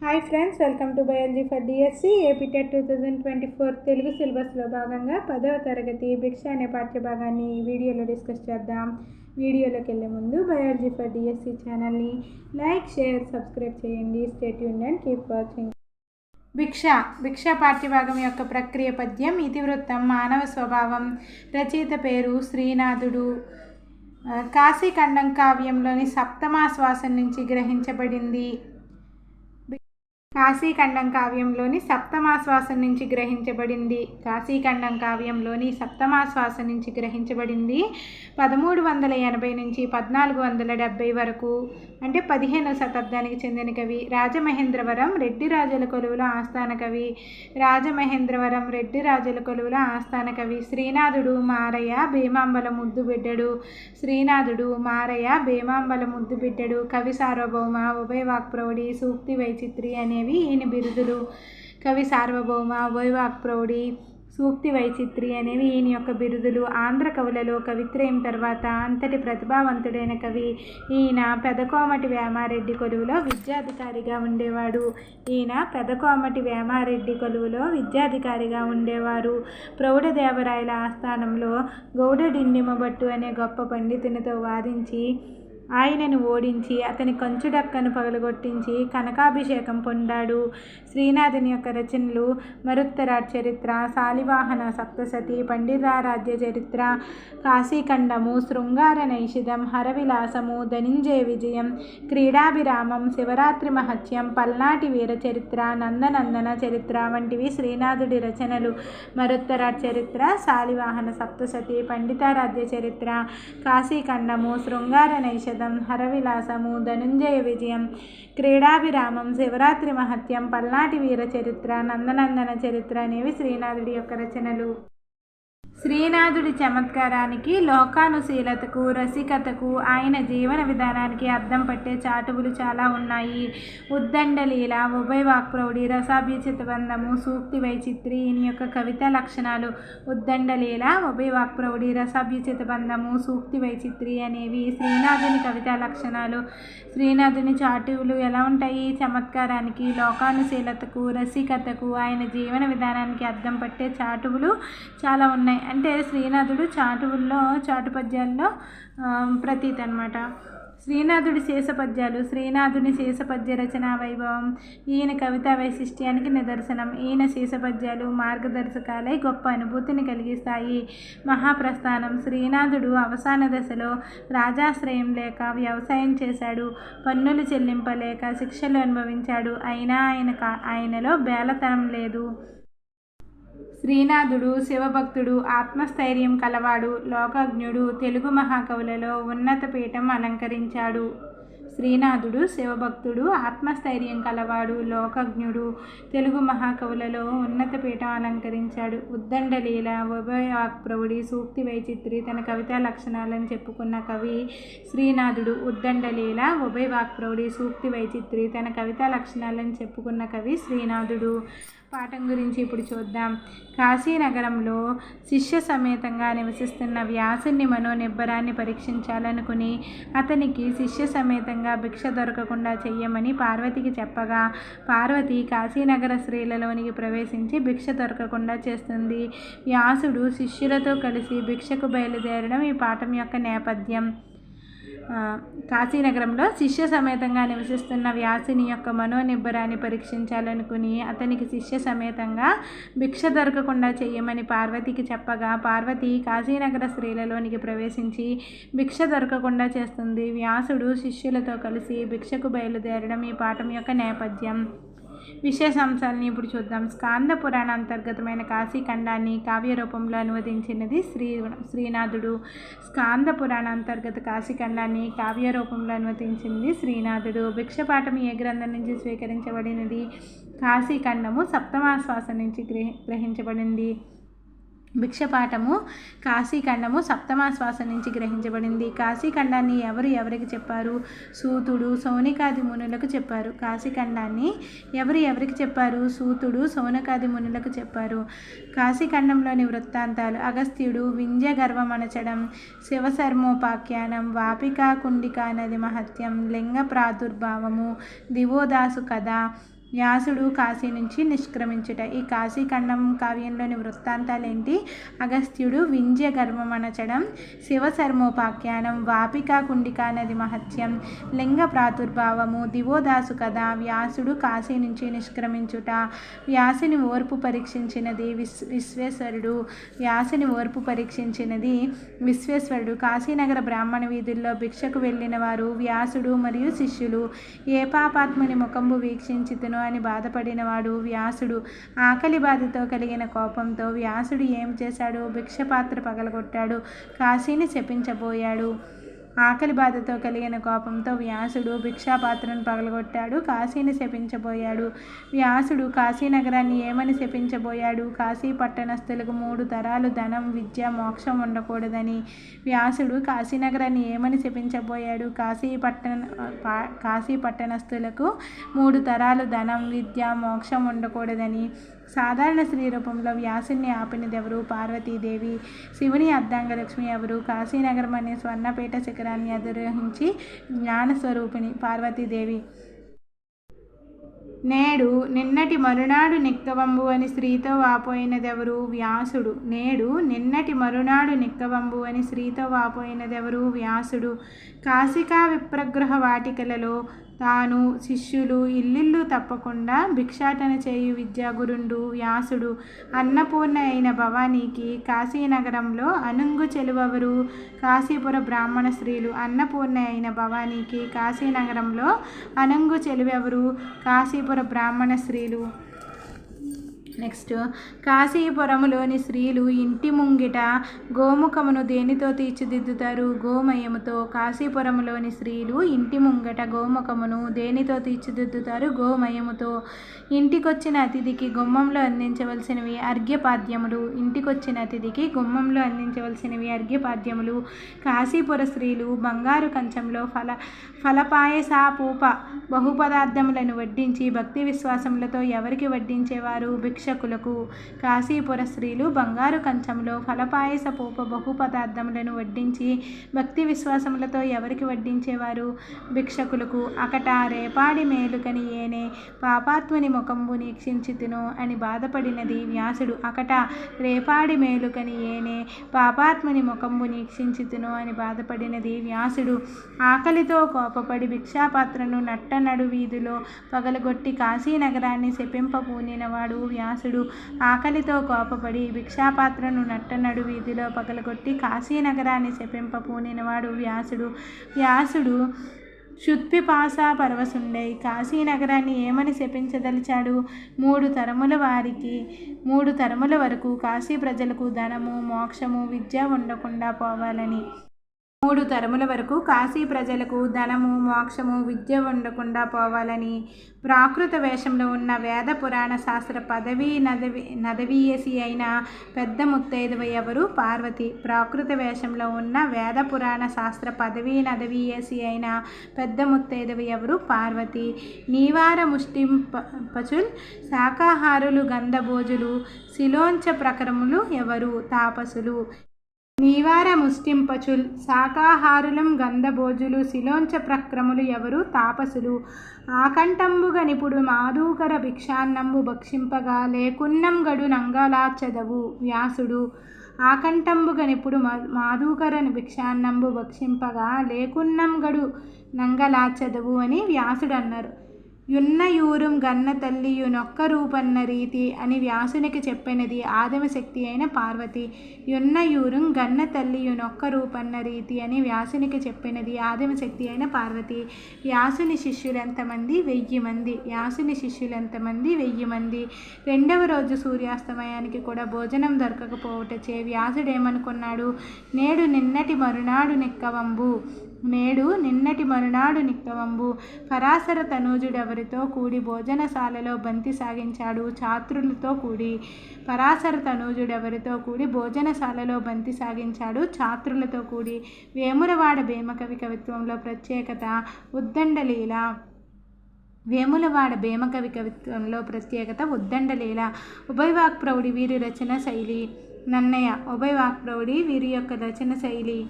Hi friends, welcome to biology for DSC AP TET 2024 Telugu సిలబస్లో భాగంగా 10వ తరగతి భిక్ష అనే పాఠ్యభాగాన్ని ఈ వీడియోలో డిస్కస్ చేద్దాం. వీడియోలోకి వెళ్ళే ముందు బయాలజీ ఫర్ డిఎస్సి ఛానల్ని లైక్, షేర్, సబ్స్క్రైబ్ చేయండి. Stay tuned and keep watching. భిక్ష పాఠ్యభాగం యొక్క ప్రక్రియ పద్యం, ఇతివృత్తం, మానవ స్వభావం. రచయిత పేరు శ్రీనాథుడు. కాశీఖండం కావ్యంలోని సప్తమాశ్వాసం నుంచి గ్రహించబడింది. కాశీఖండం కావ్యంలోని సప్తమాశ్వాసం నుంచి గ్రహించబడింది. కాశీఖండం కావ్యంలోని సప్తమాశ్వాసం నుంచి గ్రహించబడింది 1380 నుంచి 1470 వరకు, అంటే 15వ శతాబ్దానికి చెందిన కవి. రాజమహేంద్రవరం రెడ్డి రాజుల కొలువుల ఆస్థాన కవి. రాజమహేంద్రవరం రెడ్డి రాజుల కొలువుల ఆస్థాన కవి. శ్రీనాథుడు మారయ్య భీమాంబల ముద్దు బిడ్డడు. శ్రీనాథుడు మారయ్య భీమాంబల ముద్దు బిడ్డడు. కవి సార్వభౌమ, ఉభయవాక్ప్రౌఢి, సూక్తి వైచిత్రి అనేవి ఈయన బిరుదులు. కవి సార్వభౌమ, ఉభయవాక్ప్రౌఢి, సూక్తి వైచిత్రి అనేవి ఈయన యొక్క బిరుదులు. ఆంధ్ర కవులలో కవిత్రయం తర్వాత అంతటి ప్రతిభావంతుడైన కవి ఈయన. పెదకోమటి వేమారెడ్డి కొలువులో విద్యాధికారిగా ఉండేవాడు. ఉండేవారు. ప్రౌఢదేవరాయల ఆస్థానంలో గౌడడిండిమభట్టు అనే గొప్ప పండితునితో వాదించి ఆయనను ఓడించి అతని కంచుడక్కను పగలగొట్టించి కనకాభిషేకం పొందాడు. శ్రీనాథుని యొక్క రచనలు మరుత్తరాట్ చరిత్ర, శాలివాహన సప్తసతి, పండితారాధ్య చరిత్ర, కాశీఖండము, శృంగార నైషిధం, హరవిలాసము, ధనంజయ విజయం, క్రీడాభిరామం, శివరాత్రి మహత్యం, పల్నాటి వీర చరిత్ర, నందనందన చరిత్ర వంటివి శ్రీనాథుడి రచనలు. మరుత్తరాట్ చరిత్ర, శాలివాహన సప్తసతి, పండితారాధ్య చరిత్ర, కాశీఖండము, శృంగార నైషిధం, హరవిలాసము, ధనంజయ విజయం, క్రీడాభిరామం, శివరాత్రి మహత్యం, పల్నాటి వీర చరిత్ర, నందనందన చరిత్ర అనేవి శ్రీనాథుడి యొక్క రచనలు. శ్రీనాథుడి చమత్కారానికి, లోకానుశీలతకు, రసికతకు, ఆయన జీవన విధానానికి అద్దం పట్టే చాటువులు చాలా ఉన్నాయి. ఉద్దండలీల, ఉభయవాక్ప్రౌఢి, రసాభ్యుచిత బంధము, సూక్తి వైచిత్రి ఈయన యొక్క కవితా లక్షణాలు. ఉద్దండలీల, ఉభయవాక్ప్రౌఢి, రసాభ్యుచిత బంధము, సూక్తి వైచిత్రి అనేవి శ్రీనాథుని కవితా లక్షణాలు. శ్రీనాథుని చాటువులు ఎలా ఉంటాయి? చమత్కారానికి, లోకానుశీలతకు, రసికతకు, ఆయన జీవన విధానానికి అద్దం పట్టే చాటువులు చాలా ఉన్నాయి. అంటే శ్రీనాథుడు చాటు పద్యాల్లో ప్రతీతి అన్నమాట. శ్రీనాథుడి శేషపద్యాలు. శ్రీనాథుని శేషపద్య రచనా వైభవం ఈయన కవితా వైశిష్ట్యానికి నిదర్శనం. ఈయన శేషపద్యాలు మార్గదర్శకాలై గొప్ప అనుభూతిని కలిగిస్తాయి. మహాప్రస్థానం. శ్రీనాథుడు అవసాన దశలో రాజాశ్రయం లేక వ్యవసాయం చేశాడు. పన్నులు చెల్లింపలేక శిక్షలు అనుభవించాడు. అయినా ఆయనలో బేలతనం లేదు. శ్రీనాథుడు శివభక్తుడు, ఆత్మస్థైర్యం కలవాడు, లోకజ్ఞుడు, తెలుగు మహాకవులలో ఉన్నత పీఠం అలంకరించాడు. శ్రీనాథుడు శివభక్తుడు, ఆత్మస్థైర్యం కలవాడు, లోకజ్ఞుడు, తెలుగు మహాకవులలో ఉన్నత పీఠం అలంకరించాడు. ఉద్దండలీల, ఉభయవాక్ప్రౌఢి, సూక్తి వైచిత్రి తన కవితా లక్షణాలను చెప్పుకున్న కవి శ్రీనాథుడు. ఉద్దండలీల, ఉభయవాక్ప్రౌఢి, సూక్తి వైచిత్రి తన కవితా లక్షణాలను చెప్పుకున్న కవి శ్రీనాథుడు. పాఠం గురించి ఇప్పుడు చూద్దాం. కాశీనగరంలో శిష్య సమేతంగా నివసిస్తున్న వ్యాసుని మనోనిబ్బరాన్ని పరీక్షించాలనుకుని అతనికి శిష్య సమేతంగా భిక్ష దొరకకుండా చెయ్యమని పార్వతికి చెప్పగా, పార్వతి కాశీనగర స్త్రీలలోనికి ప్రవేశించి భిక్ష దొరకకుండా చేస్తుంది. వ్యాసుడు శిష్యులతో కలిసి భిక్షకు బయలుదేరడం ఈ పాఠం యొక్క నేపథ్యం. కాశీనగరంలో శిష్య సమేతంగా నివసిస్తున్న వ్యాసుని యొక్క మనోనిబ్బరాన్ని పరీక్షించాలనుకుని అతనికి శిష్య సమేతంగా భిక్ష దొరకకుండా చెయ్యమని పార్వతికి చెప్పగా, పార్వతి కాశీనగర స్త్రీలలోనికి ప్రవేశించి భిక్ష దొరకకుండా చేస్తుంది. వ్యాసుడు శిష్యులతో కలిసి భిక్షకు బయలుదేరడం ఈ పాఠం యొక్క నేపథ్యం. విశేషాంశాలని ఇప్పుడు చూద్దాం. స్కాంద పురాణ అంతర్గతమైన కాశీఖండాన్ని కావ్య రూపంలో అనువదించినది శ్రీనాథుడు. స్కాంద పురాణ అంతర్గత కాశీఖండాన్ని కావ్య రూపంలో అనువదించింది శ్రీనాథుడు. భిక్షపాఠం ఏ గ్రంథం నుంచి స్వీకరించబడినది? కాశీఖండము సప్తమాశ్వాసం నుంచి గ్రహించబడింది. భిక్షపాఠము కాశీఖండము సప్తమాశ్వాసం నుంచి గ్రహించబడింది. కాశీఖండాన్ని ఎవరికి చెప్పారు? సూతుడు సౌనికాది మునులకు చెప్పారు. కాశీఖండాన్ని ఎవరికి చెప్పారు? సూతుడు సౌనకాది మునులకు చెప్పారు. కాశీఖండంలోని వృత్తాంతాలు: అగస్త్యుడు వింధ్య గర్వమణచడం, శివశర్మోపాఖ్యానం, వాపికా కుండికా నది మహత్యం, లింగ ప్రాదుర్భావము, దివోదాసు కథ, వ్యాసుడు కాశీ నుంచి నిష్క్రమించుట. ఈ కాశీఖండం కావ్యంలోని వృత్తాంతాలేంటి? అగస్త్యుడు వింధ్య గర్వమనచడం, శివశర్మోపాఖ్యానం, వాపికా కుండికా నది మహత్యం, లింగ ప్రాదుర్భావము, దివోదాసు కథ, వ్యాసుడు కాశీ నుంచి నిష్క్రమించుట, వ్యాసుని ఓర్పు పరీక్షించినది విశ్వేశ్వరుడు. వ్యాసుని ఓర్పు పరీక్షించినది విశ్వేశ్వరుడు. కాశీనగర బ్రాహ్మణ వీధుల్లో భిక్షకు వెళ్ళిన వారు వ్యాసుడు మరియు శిష్యులు. ఏ పాపాత్ముని ముఖంబు వీక్షించితును అని బాధపడినవాడు వ్యాసుడు. ఆకలి బాధతో కలిగిన కోపంతో వ్యాసుడు ఏం చేశాడు? భిక్షపాత్ర పగలగొట్టాడు, కాశీని శపించబోయాడు. ఆకలి బాధతో కలిగిన కోపంతో వ్యాసుడు భిక్షాపాత్రను పగలగొట్టాడు, కాశీని శపించబోయాడు. వ్యాసుడు కాశీనగరాన్ని ఏమని శపించబోయాడు? కాశీ పట్టణస్థులకు 3 తరాలు ధనం, విద్య, మోక్షం ఉండకూడదని. వ్యాసుడు కాశీనగరాన్ని ఏమని శపించబోయాడు? కాశీ పట్టణస్థులకు 3 తరాలు ధనం, విద్య, మోక్షం ఉండకూడదని. సాధారణ స్త్రీ రూపంలో వ్యాసుని ఆపినదెవరు? పార్వతీదేవి. శివుని అర్ధాంగలక్ష్మి ఎవరు? కాశీనగరం అనే స్వర్ణపీఠ శిఖరాన్ని అధిరోహించి జ్ఞానస్వరూపిణి పార్వతీదేవి. నేడు నిన్నటి మరునాడు నిక్కవంబు అని స్త్రీతో వాపోయినదెవరు? వ్యాసుడు. నేడు నిన్నటి మరునాడు నిక్కవంబు అని స్త్రీతో వాపోయినదెవరు? వ్యాసుడు. కాశికా విప్రగృహ వాటికలలో తాను శిష్యులు ఇల్లిల్లు తప్పకుండా భిక్షాటన చేయు విద్యాగురుండు వ్యాసుడు. అన్నపూర్ణ అయిన భవానీకి కాశీనగరంలో అనుంగు చెలువెవరు? కాశీపుర బ్రాహ్మణ స్త్రీలు. అన్నపూర్ణ అయిన భవానీకి కాశీనగరంలో అనుంగు చెలువెవరు? కాశీపుర బ్రాహ్మణ స్త్రీలు. నెక్స్ట్, కాశీపురములోని స్త్రీలు ఇంటి ముంగిట గోముఖమును దేనితో తీర్చిదిద్దుతారు? గోమయముతో. కాశీపురములోని స్త్రీలు ఇంటి ముంగట గోముఖమును దేనితో తీర్చిదిద్దుతారు? గోమయముతో. ఇంటికొచ్చిన అతిథికి గుమ్మంలో అందించవలసినవి అర్ఘ్యపాద్యములు. ఇంటికొచ్చిన అతిథికి గుమ్మంలో అందించవలసినవి అర్ఘ్యపాద్యములు. కాశీపుర స్త్రీలు బంగారు కంచంలో ఫలపాయసాపూప బహుపదార్థములను వడ్డించి భక్తి విశ్వాసములతో ఎవరికి వడ్డించేవారు? భిక్షకులకు. కాశీపుర స్త్రీలు బంగారు కంచంలో ఫలపాయసపూప బహుపదార్థములను వడ్డించి భక్తి విశ్వాసములతో ఎవరికి వడ్డించేవారు? భిక్షకులకు. అకట రేపాడి మేలుకని ఏనే పాపాత్ముని ముఖంబు నీక్షించితును అని బాధపడినది వ్యాసుడు. అకట రేపాడి మేలుకని ఏనే పాపాత్ముని ముఖంబు నీక్షించితును అని బాధపడినది వ్యాసుడు. ఆకలితో కోపపడి భిక్షాపాత్రను నట్టనడు వీధిలో పగలగొట్టి కాశీనగరాన్ని శపింపబూనినవాడు వ్యాసుడు. ఆకలితో కోపపడి భిక్షాపాత్రను నట్టనడు వీధిలో పగలగొట్టి కాశీనగరాన్ని శపింపబూనినవాడు వ్యాసుడు. వ్యాసుడు శుద్ధిపాసా పరవశుండై కాశీనగరాన్ని ఏమని శపించదలిచాడు? 3 తరముల వరకు కాశీ ప్రజలకు ధనము, మోక్షము, విద్య ఉండకుండా పోవాలని. 3 తరముల వరకు కాశీ ప్రజలకు ధనము, మోక్షము, విద్య ఉండకుండా పోవాలని. ప్రాకృత వేషంలో ఉన్న వేద పురాణ శాస్త్ర పదవీ నదవీయసి అయిన పెద్ద ముత్తైదువ ఎవరు? పార్వతి. ప్రాకృత వేషంలో ఉన్న వేద పురాణ శాస్త్ర పదవీ నదవీయసి అయిన పెద్ద ముత్తైదువ ఎవరు? పార్వతి. నీవార ముష్టింపచుల్ శాకాహారులు గంధభోజులు శిలోంచ ప్రకరములు ఎవరు? తాపసులు. నీవార ముష్టింపచుల్ శాకాహారులం గంధభోజులు శిలోంచ ప్రక్రములు ఎవరు? తాపసులు. ఆకంఠంబుగ నిపుడు మాధూకర భిక్షాన్నంబు భక్షింపగా లేకున్నం గడు నంగలాచదవు వ్యాసుడు. ఆకంఠంబుగ నిపుడు మాధూకర భిక్షాన్నంబు భక్షింపగా లేకున్నం గడు నంగలాచదవు అని వ్యాసుడు అన్నారు. యున్నయూరుం గన్న తల్లియు నొక్క రూపన్న రీతి అని వ్యాసునికి చెప్పినది ఆదిమశక్తి అయిన పార్వతి. యున్నయూరుం గన్న తల్లియు నొక్క రూపన్న రీతి అని వ్యాసునికి చెప్పినది ఆదిమశక్తి అయిన పార్వతి. వ్యాసుని శిష్యులెంతమంది? 1000 మంది. వ్యాసుని శిష్యులెంతమంది? 1000 మంది. 2వ రోజు సూర్యాస్తమయానికి కూడా భోజనం దొరకకపోవటచే వ్యాసుడేమనుకున్నాడు? నేడు నిన్నటి మరునాడు నిక్కవంబు. పరాశర తనూజుడెవరితో కూడి భోజనశాలలో బంతి సాగించాడు? చాతురులతో కూడి. పరాశర తనూజుడెవరితో కూడి భోజనశాలలో బంతి సాగించాడు? చాతురులతో కూడి. వేములవాడ భీమకవి కవిత్వంలో ప్రత్యేకత ఉద్దండలీల. వేములవాడ భీమకవి కవిత్వంలో ప్రత్యేకత ఉద్దండలీల. ఉభయవాక్ప్రౌఢి వీరి రచన శైలి. నన్నయ. ఉభయవాక్ప్రౌఢి వీరి యొక్క రచన శైలి.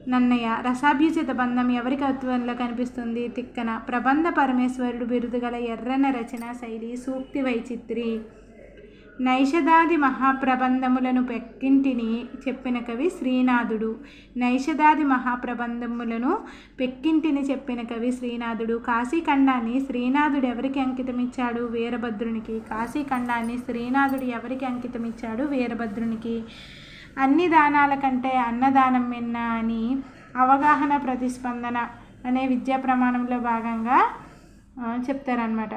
నన్నయ్య. రసాభ్యుచిత బంధం ఎవరి కవిత్వంలో కనిపిస్తుంది? తిక్కన. ప్రబంధ పరమేశ్వరుడు బిరుదుగల ఎర్రన రచనా శైలి సూక్తి వైచిత్రి. నైషధాది మహాప్రబంధములను పెక్కింటిని చెప్పిన కవి శ్రీనాథుడు. నైషధాది మహాప్రబంధములను పెక్కింటిని చెప్పిన కవి శ్రీనాథుడు. కాశీఖండాన్ని శ్రీనాథుడు ఎవరికి అంకితమిచ్చాడు? వీరభద్రునికి. కాశీఖండాన్ని శ్రీనాథుడు ఎవరికి అంకితమిచ్చాడు? వీరభద్రునికి. అన్ని దానాల కంటే అన్నదానం మిన్న అని అవగాహన ప్రతిస్పందన అనే విద్యా ప్రమాణంలో భాగంగా చెప్తారనమాట.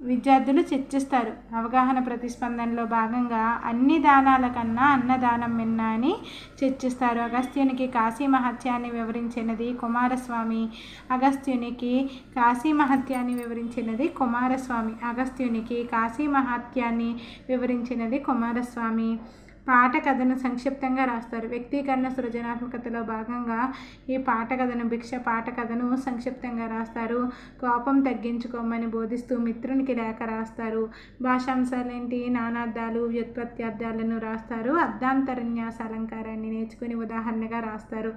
విద్యార్థులు చర్చిస్తారు. అవగాహన ప్రతిస్పందనలో భాగంగా అన్ని దానాల కన్నా అన్నదానం మిన్న అని చర్చిస్తారు. అగస్త్యునికి కాశీ మహత్యాన్ని వివరించినది కుమారస్వామి. అగస్త్యునికి కాశీ మహత్యాన్ని వివరించినది కుమారస్వామి. అగస్త్యునికి కాశీ మహత్యాన్ని వివరించినది కుమారస్వామి. పాట కథను సంక్షిప్తంగా రాస్తారు. వ్యక్తీకరణ సృజనాత్మకతలో భాగంగా ఈ పాట కథను పాట కథను సంక్షిప్తంగా రాస్తారు. కోపం తగ్గించుకోమని బోధిస్తూ మిత్రునికి లేఖ రాస్తారు. భాషాంశాలేంటి? నానార్థాలు, వ్యుత్పత్తి అర్థాలను రాస్తారు. అర్ధాంతరన్యాస అలంకారాన్ని నేర్చుకుని ఉదాహరణగా రాస్తారు.